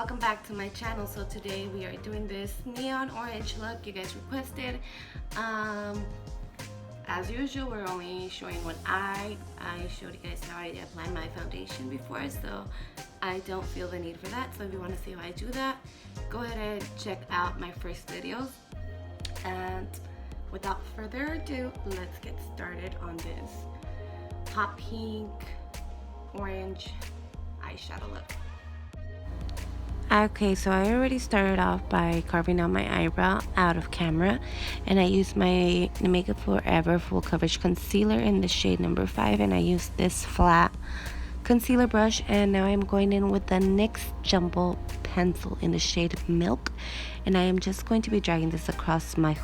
welcome back to my channel. So today we are doing this neon orange look you guys requested. As usual, we're only showing one eye. I showed you guys how I apply my foundation before, so I don't feel the need for that. So if you want to see how I do that, go ahead and check out my first videos. And without further ado, let's get started on this hot pink orange eyeshadow look. Okay, so I already started off by carving out my eyebrow out of camera, and I used my Makeup Forever full coverage concealer in the shade number 5, and I used this flat concealer brush. And now I'm going in with the NYX jumbo pencil in the shade Milk, and I am just going to be dragging this across my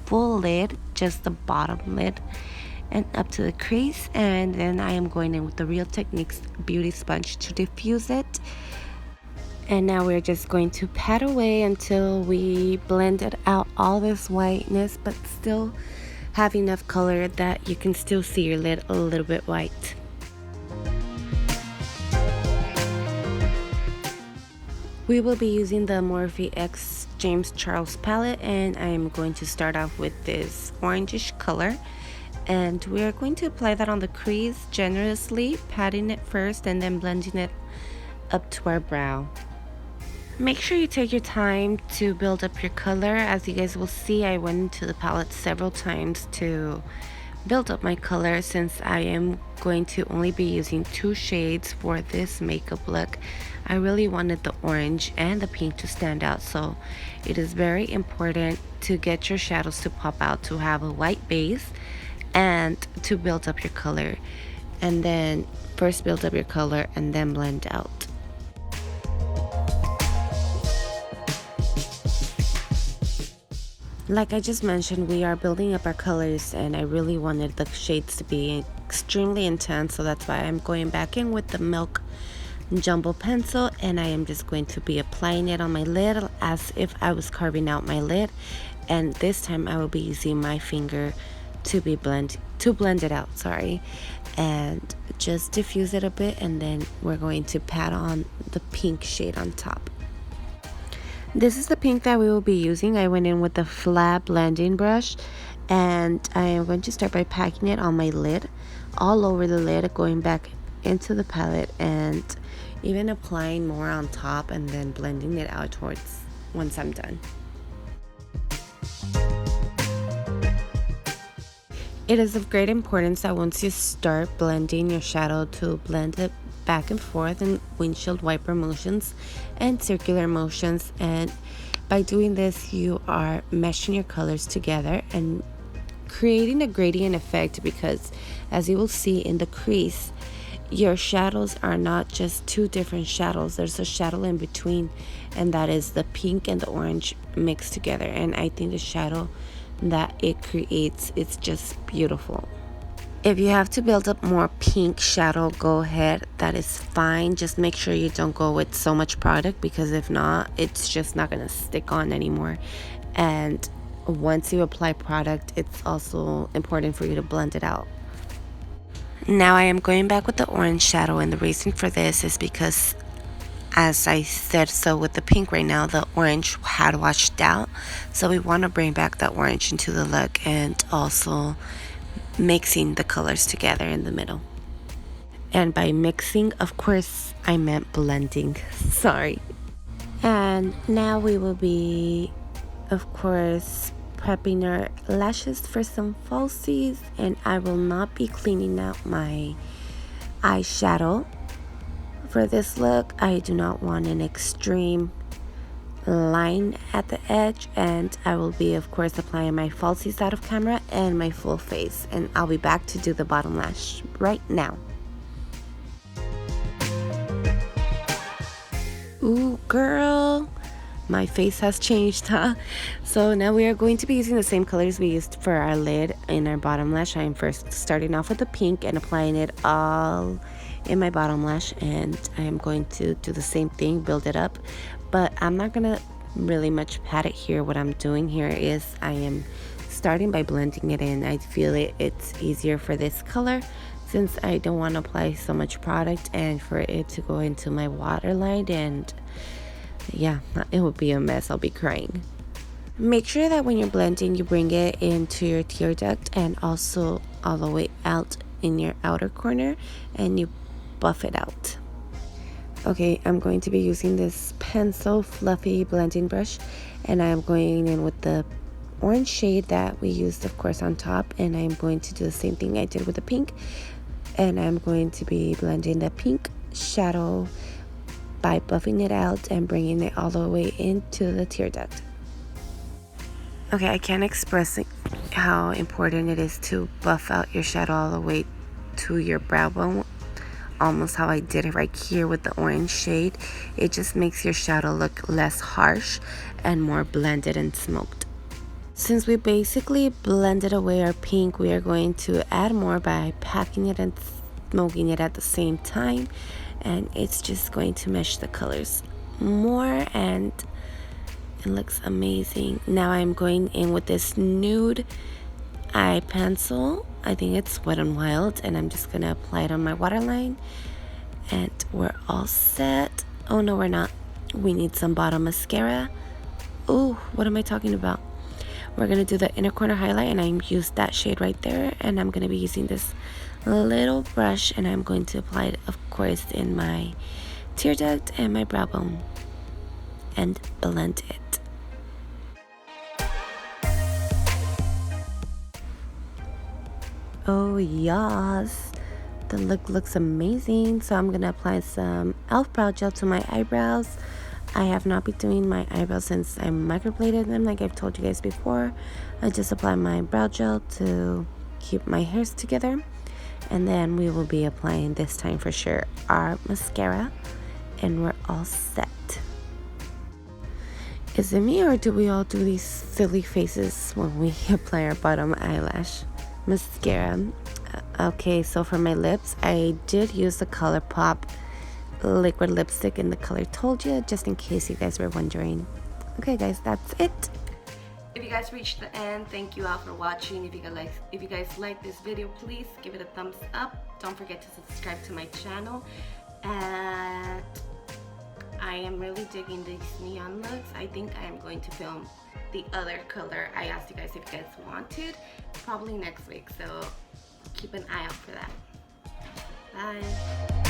full lid, just the bottom lid and up to the crease. And then I am going in with the Real Techniques beauty sponge to diffuse it. And now we're just going to pat away until we blended out all this whiteness, but still have enough color that you can still see your lid a little bit white. We will be using the Morphe X James Charles palette, and I am going to start off with this orangish color. And we are going to apply that on the crease generously, patting it first and then blending it up to our brow. Make sure you take your time to build up your color. As you guys will see, I went into the palette several times to build up my color, since I am going to only be using 2 shades for this makeup look. I really wanted the orange and the pink to stand out, so it is very important to get your shadows to pop out, to have a white base and to build up your color. And then first build up your color and then blend out. Like I just mentioned, we are building up our colors, and I really wanted the shades to be extremely intense, so that's why I'm going back in with the Milk jumbo pencil, and I am just going to be applying it on my lid as if I was carving out my lid. And this time I will be using my finger to blend it out, and just diffuse it a bit, and then we're going to pat on the pink shade on top. This is the pink that we will be using. I went in with the flat blending brush, and I am going to start by packing it on my lid, all over the lid, going back into the palette and even applying more on top, and then blending it out towards once I'm done. It is of great importance that once you start blending your shadow, to blend it back and forth in windshield wiper motions and circular motions. And by doing this, you are meshing your colors together and creating a gradient effect, because as you will see in the crease, your shadows are not just 2 different shadows. There's a shadow in between, and that is the pink and the orange mixed together. And I think the shadow that it creates, it's just beautiful. If you have to build up more pink shadow, go ahead, that is fine. Just make sure you don't go with so much product, because if not, it's just not going to stick on anymore. And once you apply product, it's also important for you to blend it out. Now I am going back with the orange shadow, and the reason for this is because, as I said, so with the pink right now, the orange had washed out, so we want to bring back that orange into the look, and also mixing the colors together in the middle. And by mixing, of course, I meant blending. Sorry. And now we will be, of course, prepping our lashes for some falsies, and I will not be cleaning out my eyeshadow for this look. I do not want an extreme line at the edge, and I will be, of course, applying my falsies out of camera and my full face, and I'll be back to do the bottom lash right now. Ooh, girl, my face has changed, huh? So now we are going to be using the same colors we used for our lid in our bottom lash. I am first starting off with the pink and applying it all in my bottom lash, and I am going to do the same thing, build it up, but I'm not gonna really much pat it here. What I'm doing here is I am starting by blending it in. I feel it's easier for this color, since I don't want to apply so much product and for it to go into my waterline and Yeah, it will be a mess. I'll be crying. Make sure that when you're blending, you bring it into your tear duct and also all the way out in your outer corner, and you buff it out. Okay, I'm going to be using this pencil fluffy blending brush, and I'm going in with the orange shade that we used, of course, on top, and I'm going to do the same thing I did with the pink, and I'm going to be blending the pink shadow by buffing it out and bringing it all the way into the tear duct. Okay, I can't express how important it is to buff out your shadow all the way to your brow bone, almost how I did it right here with the orange shade. It just makes your shadow look less harsh and more blended and smoked. Since we basically blended away our pink, we are going to add more by packing it and smoking it at the same time, and it's just going to mesh the colors more, and it looks amazing. Now I'm going in with this nude eye pencil. I think it's Wet n Wild, and I'm just gonna apply it on my waterline, and we're all set. Oh no, we're not. We need some bottom mascara. Oh, what am I talking about? We're gonna do the inner corner highlight, and I used that shade right there, and I'm gonna be using this little brush, and I'm going to apply it, of course, in my tear duct and my brow bone and blend it. Oh yes, the look looks amazing. So I'm gonna apply some elf brow gel to my eyebrows. I have not been doing my eyebrows since I microbladed them, like I've told you guys before. I just apply my brow gel to keep my hairs together, and then we will be applying this time for sure our mascara, and we're all set. Is it me, or do we all do these silly faces when we apply our bottom eyelash mascara? Okay, so for my lips, I did use the ColourPop liquid lipstick in the color Told You, just in case you guys were wondering. Okay guys, that's it. If you guys reached the end, thank you all for watching. If you guys like this video, please give it a thumbs up. Don't forget to subscribe to my channel. And I am really digging these neon looks. I think I am going to film the other color I asked you guys if you guys wanted, probably next week, so keep an eye out for that. Bye.